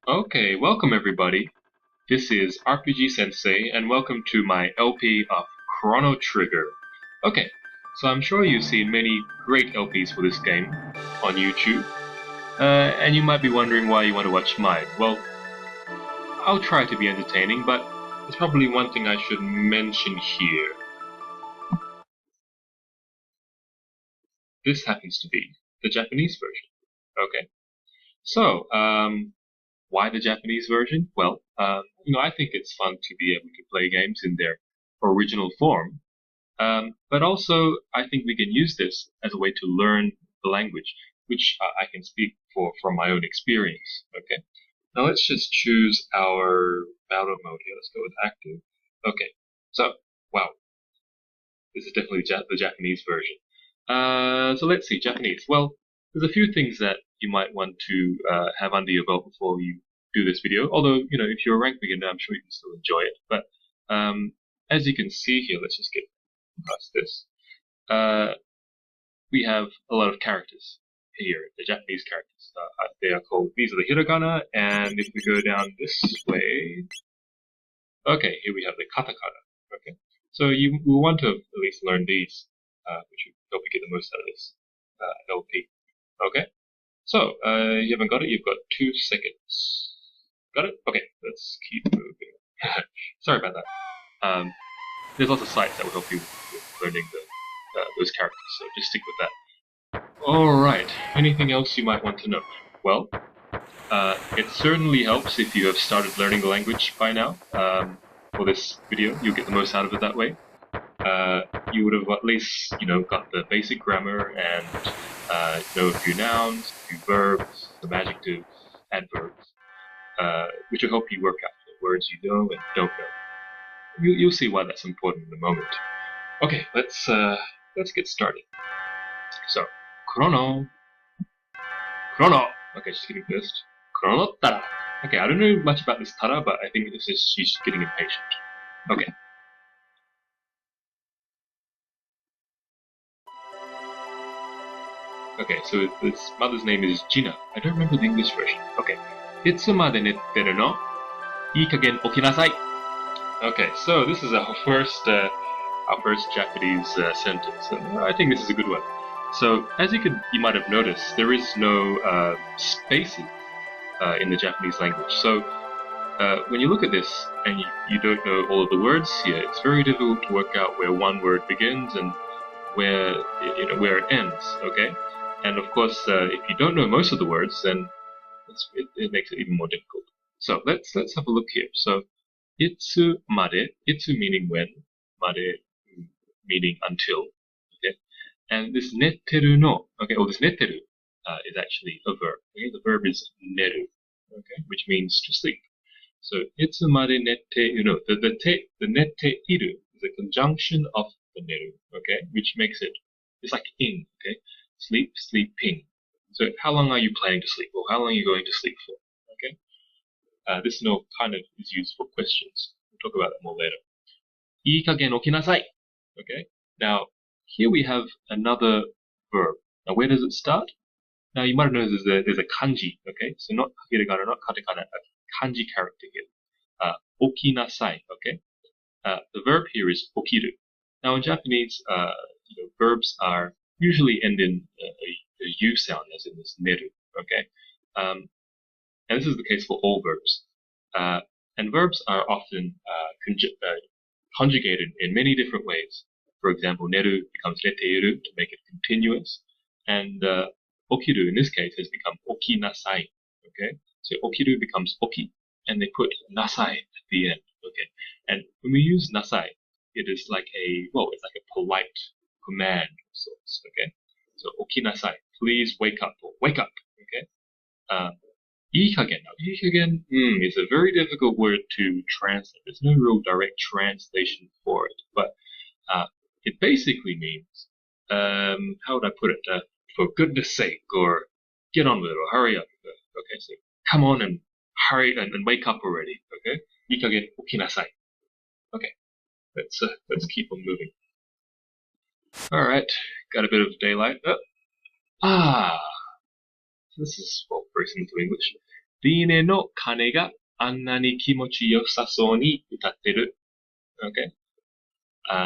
Okay, welcome everybody. This is RPG Sensei, and welcome to my LP of Chrono Trigger. Okay, so I'm sure you've seen many great LPs for this game on YouTube, and you might be wondering why you want to watch mine. Well, I'll try to be entertaining, but there's probably one thing I should mention here. This happens to be the Japanese version. Okay, so why the Japanese version? Well, I think it's fun to be able to play games in their original form. But also, I think we can use this as a way to learn the language, which I can speak from my own experience. Okay. Now let's just choose our battle mode here. Let's go with active. Okay. So, wow, this is definitely the Japanese version. So let's see, Japanese. Well, there's a few things that you might want to have under your belt before you do this video. Although, if you're a rank beginner, I'm sure you can still enjoy it. But as you can see here, let's just get past this. We have a lot of characters here, the Japanese characters. They are called, these are the hiragana, and if we go down this way, okay, here we have the katakana. Okay, so you will want to at least learn these, which will help you get the most out of this LP. Okay, so you haven't got it. You've got 2 seconds. Got it? Okay, let's keep moving. Sorry about that. There's lots of sites that will help you with learning those characters, so just stick with that. Alright, anything else you might want to know? Well, it certainly helps if you have started learning the language by now. For this video, you'll get the most out of it that way. You would have at least, got the basic grammar and know a few nouns, a few verbs, some adjectives, adverbs, which will help you work out the words you know and don't know. You'll see why that's important in a moment. Okay, let's get started. So, Chrono. Chrono. Okay, she's getting pissed. Chrono Tara. Okay, I don't know much about this Tara, but I think this is she's getting impatient. Okay. Okay, so this mother's name is Gina. I don't remember the English version. Okay. Itsumade netteru no? Ii kagen okinasai. Okay, so this is our first Japanese sentence. I think this is a good one. So, as you might have noticed, there is no spaces in the Japanese language. So, when you look at this and you don't know all of the words here, it's very difficult to work out where one word begins and where it ends. Okay, and of course, if you don't know most of the words, then it makes it even more difficult. So let's have a look here. So, itsu made, itsu meaning when, made meaning until. Okay, and this netteru no, okay, or this netteru is actually a verb. Okay, the verb is neru, okay, which means to sleep. So, itsumade nette iru. The nette iru is a conjunction of the neru, okay, which makes it's like ing, okay, sleep, sleeping. So, how long are you planning to sleep, or how long are you going to sleep for? Okay, this no kind of is used for questions. We'll talk about that more later. Ii kagen okinasai. Okay, now here we have another verb. Now, where does it start? Now, you might have noticed there's a kanji, okay? So not hiragana, not katakana, a kanji character here. Okinasai, okay? The verb here is okiru. Now, in Japanese, verbs are usually end in a U sound, as in this neru, okay? And this is the case for all verbs. And verbs are often conjugated in many different ways. For example, neru becomes neteiru to make it continuous. And okiru in this case has become okinasai. Okay, so okiru becomes oki, and they put nasai at the end. Okay, and when we use nasai, it's like a polite command of sorts. Okay, so okinasai, please wake up or wake up. Okay, ikagen. Now, ikagen is a very difficult word to translate. There's no real direct translation for it, but it basically means, how would I put it? For goodness sake, or get on with it, or hurry up. Okay, so come on and hurry and wake up already. Okay, ikagen okinasai. Okay, let's keep on moving. All right, got a bit of daylight. Oh. This is very similar to English. リーネの鐘があんなに気持ちよさそうに歌ってる。Okay?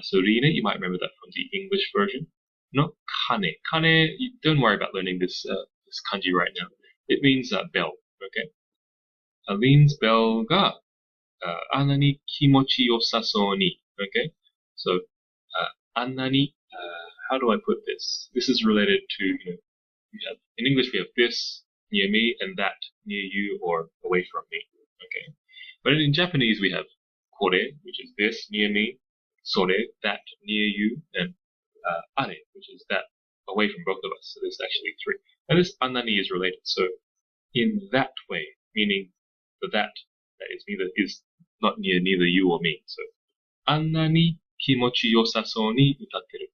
So Rine, you might remember that from the English version. No, Kane. Kane, don't worry about learning this kanji right now. It means bell. Okay? Aline's bell ga anani kimochi yosaso ni. Okay? So, anani, how do I put this? This is related to, in English we have this near me and that near you or away from me. Okay? But in Japanese we have kore, which is this near me, sore, that near you, and are, which is that away from both of us. So there's actually three. And this anani is related. So in that way, meaning that is not near neither you or me. So anani kimochi yosaso ni utateru.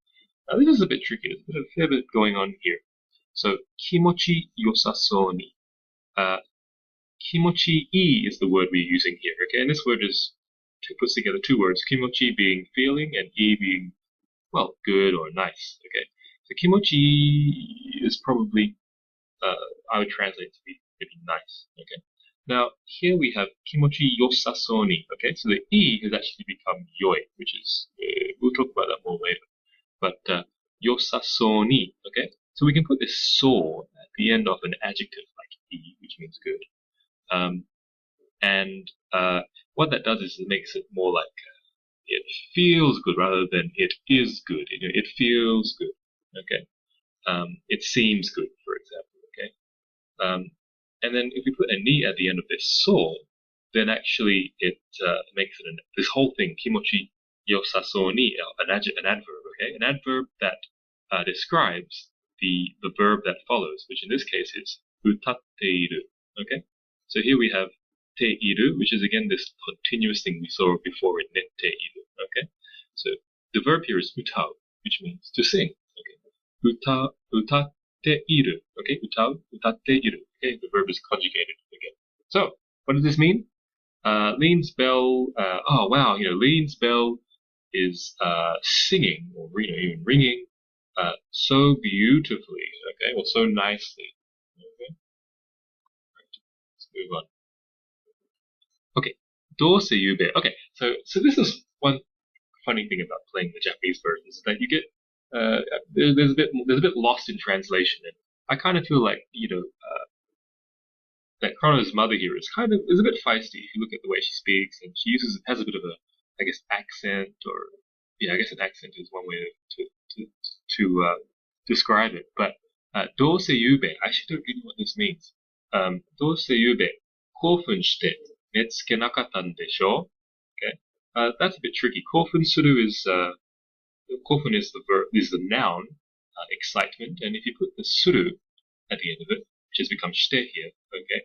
Now this is a bit tricky. There's a fair bit going on here. So kimochi yosaso ni. Kimochi I is the word we're using here. Okay, and this word is puts together two words. Kimochi being feeling and I being, well, good or nice. Okay, so kimochi is probably I would translate to be maybe nice. Okay. Now here we have kimochi yosaso ni. Okay, so the I has actually become yoi, which is we'll talk about that more later. But yosaso ni. Okay, so we can put this so at the end of an adjective like I, which means good. And what that does is it makes it more like it feels good rather than it is good. It feels good. Okay. It seems good, for example. Okay. And then if we put a ni at the end of this so, then actually it makes it this whole thing, kimochi yosaso ni, an adverb. Okay, an adverb that describes the verb that follows, which in this case is utatteiru. Okay, so here we have teiru, which is again this continuous thing we saw before in netteiru. Okay, so the verb here is utau, which means to sing. Okay, utatteiru. Okay, utau, utatteiru. Okay, the verb is conjugated again. So what does this mean? Lean's bell. Oh wow, Lean's bell is singing or even ringing so beautifully. Okay, or so nicely. Okay, right. Let's move on. Okay, dose yube. Okay, so this is one funny thing about playing the Japanese versions is that you get there's a bit lost in translation, and I kind of feel like that Chrono's mother here is a bit feisty if you look at the way she speaks, and she has a bit of a, I guess, accent, or I guess an accent is one way to describe it. But dose yube, I actually don't really know what this means. Dose yube, 興奮して寝つけなかったんでしょ? Okay, that's a bit tricky. 興奮するis 興奮 is the verb, is the noun, excitement, and if you put the suru at the end of it, which has become shite here, okay,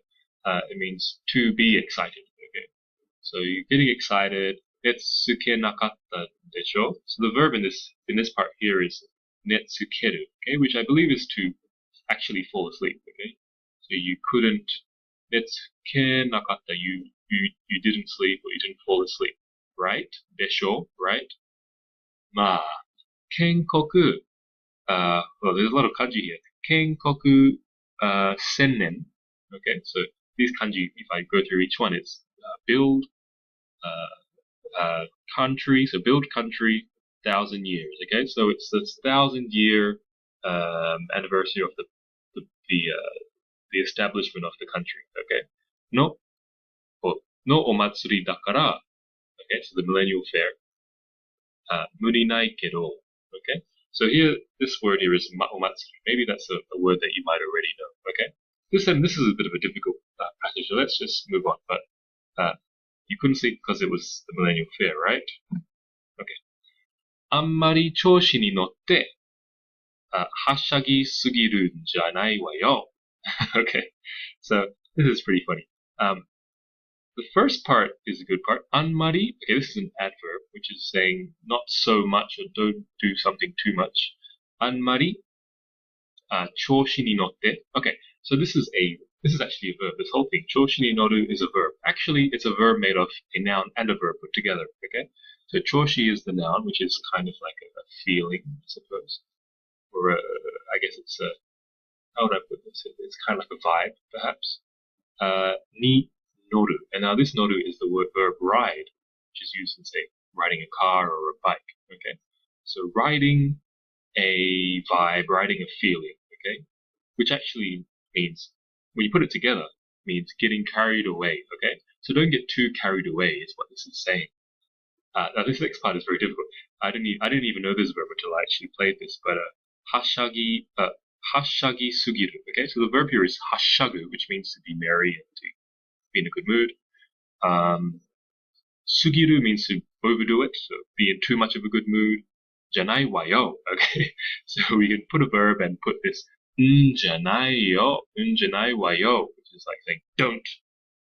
it means to be excited, okay. So you're getting excited, netsuke nakatta desho. So the verb in this part here is netsukeru, okay, which I believe is to actually fall asleep, okay. So you couldn't, netsuke nakatta, you didn't sleep or you didn't fall asleep, right? Desho, right? Ma, kenkoku, well, there's a lot of kanji here. Kenkoku, sennen. Okay, so these kanji, if I go through each one, it's build country, so build country, 1,000 years. Okay, so it's this 1,000-year anniversary of the establishment of the country. Okay, no omatsuri dakara. Okay, so the millennial fair. Murinai kedo. Okay, so here, this word here is omatsuri. Maybe that's a word that you might already know. Okay, this is a bit of a difficult passage, so let's just move on. But you couldn't see because it was the millennial fair, right? Okay. あんまり調子に乗ってはしゃぎすぎるんじゃないわよ. Okay, so this is pretty funny. The first part is a good part. Anmari, okay, this is an adverb, which is saying not so much or don't do something too much. Anmari, choshi ni notte. Okay, so this is actually a verb. This whole thing, choshi ni noru, is a verb. Actually, it's a verb made of a noun and a verb put together. Okay, so choshi is the noun, which is kind of like a feeling, I suppose, or I guess it's how would I put this? It's kind of like a vibe, perhaps. Ni noru. And now this noru is the verb ride, which is used in, say, riding a car or a bike. Okay, so riding a vibe, riding a feeling. Okay, which actually means, when you put it together, means getting carried away. Okay, so don't get too carried away is what this is saying. Now this next part is very difficult. I didn't even know this verb until I actually played this. But hashagi sugiru. Okay, so the verb here is hashagu, which means to be merry and to be in a good mood. Sugiru means to overdo it, so be in too much of a good mood. Janai wa yo. Okay, so we can put a verb and put this janai wa yo, which is like saying don't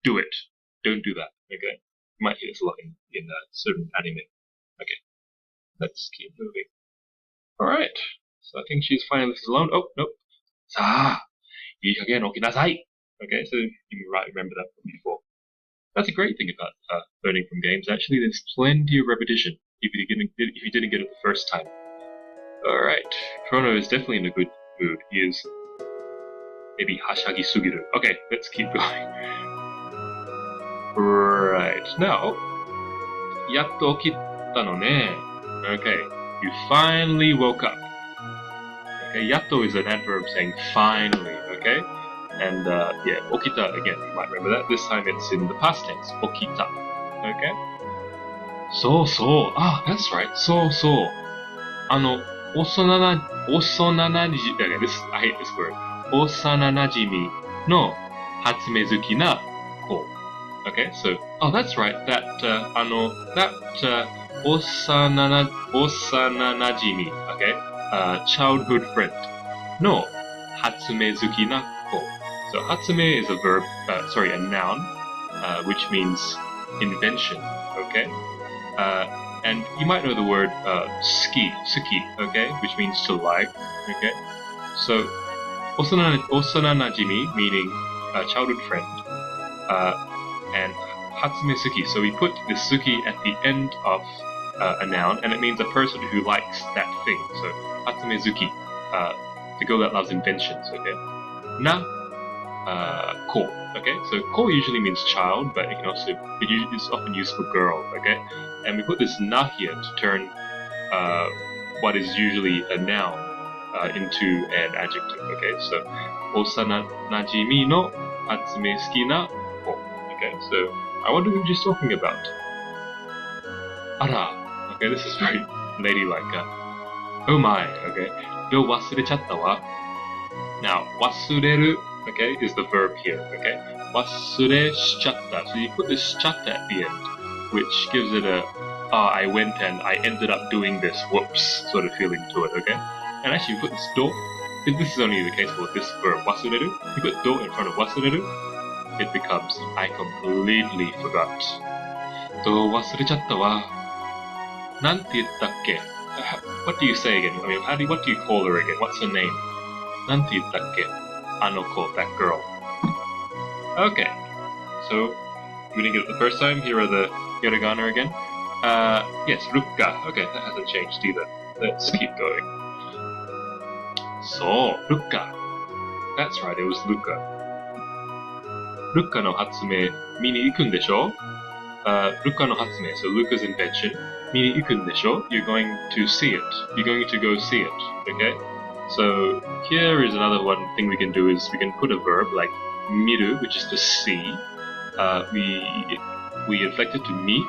do it, don't do that. Okay, you might hear this a lot in certain anime. Okay, let's keep moving. All right, so I think she's finally left alone. Oh nope. Sa, ii kagen okinasai. Okay, so you might remember that from before. That's a great thing about learning from games. Actually, there's plenty of repetition if you didn't get it the first time. All right, Chrono is definitely in a good mood. He is maybe hashagi sugiru. Okay, let's keep going. Right now, yatto okitta no ne. Okay, you finally woke up. Okay, yatto is an adverb saying finally. Okay. And yeah, okita, again, you might remember that. This time it's in the past tense, okita. Okay? So. Ah, that's right. So. Okay, I hate this word. Osananajimi no hatsumezuki na ko. Okay, so, oh, that's right. That osananajimi, okay, childhood friend. No hatsumezuki na ko. So hatsume is a verb, a noun, which means invention, okay? And you might know the word suki, okay, which means to like, okay? So osananajimi, meaning childhood friend, and hatsume suki. So we put the suki at the end of a noun, and it means a person who likes that thing. So hatsume zuki, the girl that loves inventions, okay? Na ko. Okay, so ko usually means child, but it can also it's often used for girl. Okay, and we put this na here to turn what is usually a noun into an adjective. Okay, so osananajimi no hatsume suki na ko. Okay, so I wonder who she's talking about. Ara. Okay, this is very ladylike. Oh my. Okay, do wasurechatta wa. Now wasureru, okay, is the verb here, okay? Wasure shichatta. So you put this shichatta at the end, which gives it a, I went and I ended up doing this, whoops, sort of feeling to it, okay? And actually you put this do, this is only the case for this verb, wasureru. You put do in front of wasureru, it becomes, I completely forgot. Do wasurechatta wa. Nante ittakke? What do you say again? I mean, what do you call her again? What's her name? Nante ittakke? Anoko, that girl. Okay, so we didn't get it the first time. Here are the hiragana again. Yes, rukka. Okay, that hasn't changed either. Let's keep going. So, rukka. That's right, it was Luca. Rukka no hatsume, mini ikun desho? Rukka no hatsume, so Luca's invention. Mini ikun desho? You're going to see it. You're going to go see it. Okay? So here is another one thing we can do is we can put a verb like miru, which is to see. We inflect it to ni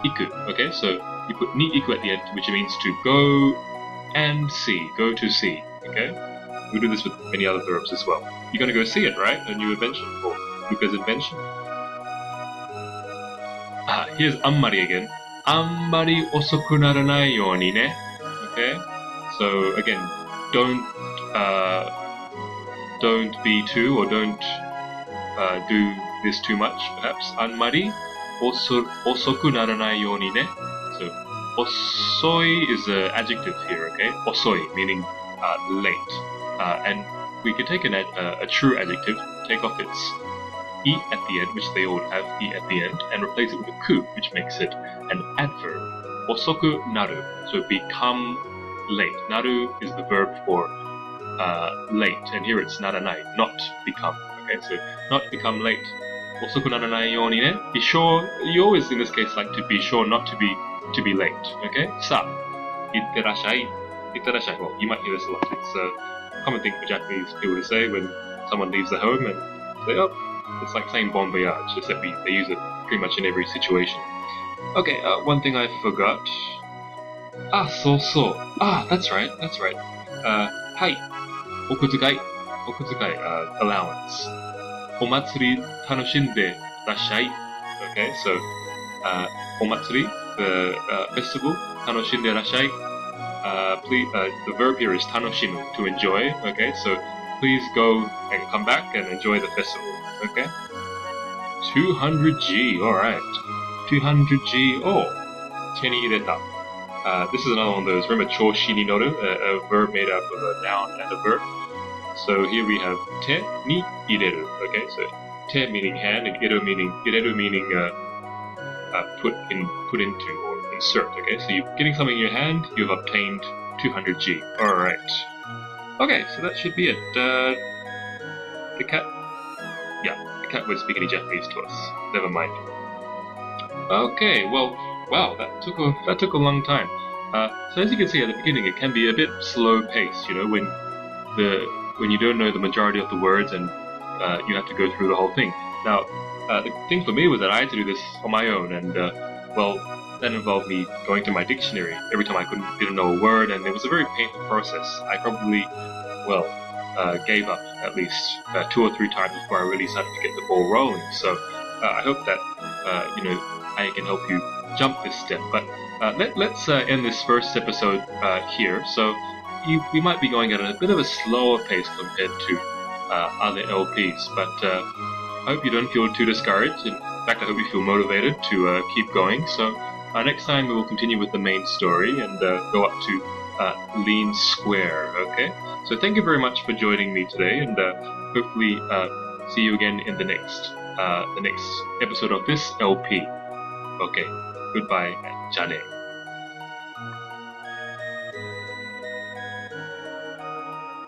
iku. Okay, so you put ni iku at the end, which means to go and see, go to see. Okay, we do this with many other verbs as well. You're gonna go see it, right? A new invention or Luca's invention. Here's ammari again. Ammari osoku naranai you ni ne. Okay. So again, don't be too, or don't do this too much, perhaps. Anmari osoku naranai you ni ne. So osoi is an adjective here, okay? Osoi meaning late, and we could take a true adjective, take off its i at the end, which they all have i at the end, and replace it with a ku, which makes it an adverb. Osoku naru, so become late. Naru is the verb for late, and here it's naranai, not become. Okay, so not become late. 遅くならないようにね. Be sure, you always in this case like to be sure not to be late. Okay? さあ、いってらっしゃい. いってらっしゃい. Well, you might hear this a lot. It's a common thing for Japanese people to say when someone leaves the home and say, oh, it's like saying bon voyage, just that they use it pretty much in every situation. Okay, one thing I forgot. Ah, so. Ah, that's right. はい。お小遣い、allowance. お祭り楽しんでらっしゃい. Okay, so, お祭り, the festival, 楽しんでらっしゃい. Please, the verb here is 楽しむ, to enjoy. Okay, so please go and come back and enjoy the festival. Okay, 200G. All right, 200G. Oh, 手に入れた. This is another one of those. Remember, 調子に乗る, a verb made up of a noun and a verb. So here we have 手に入れる. Okay, so 手 meaning hand and 入れる meaning put into or insert. Okay, so you're getting something in your hand, you've obtained 200G. All right. Okay, so that should be it. The cat was speaking in Japanese to us. Never mind. Okay, well, wow, that took a long time. So as you can see at the beginning, it can be a bit slow paced. You know, when you don't know the majority of the words and you have to go through the whole thing. Now, the thing for me was that I had to do this on my own, and well, that involved me going to my dictionary every time I didn't know a word, and it was a very painful process. I probably, gave up at least 2 or 3 times before I really started to get the ball rolling. So I hope that I can help you jump this step. But let's end this first episode here. So we might be going at a bit of a slower pace compared to other LPs, but I hope you don't feel too discouraged. In fact, I hope you feel motivated to keep going. So next time we will continue with the main story and go up to Lean Square. Okay, so thank you very much for joining me today, and hopefully see you again in the next episode of this LP. Okay, goodbye and じゃあね.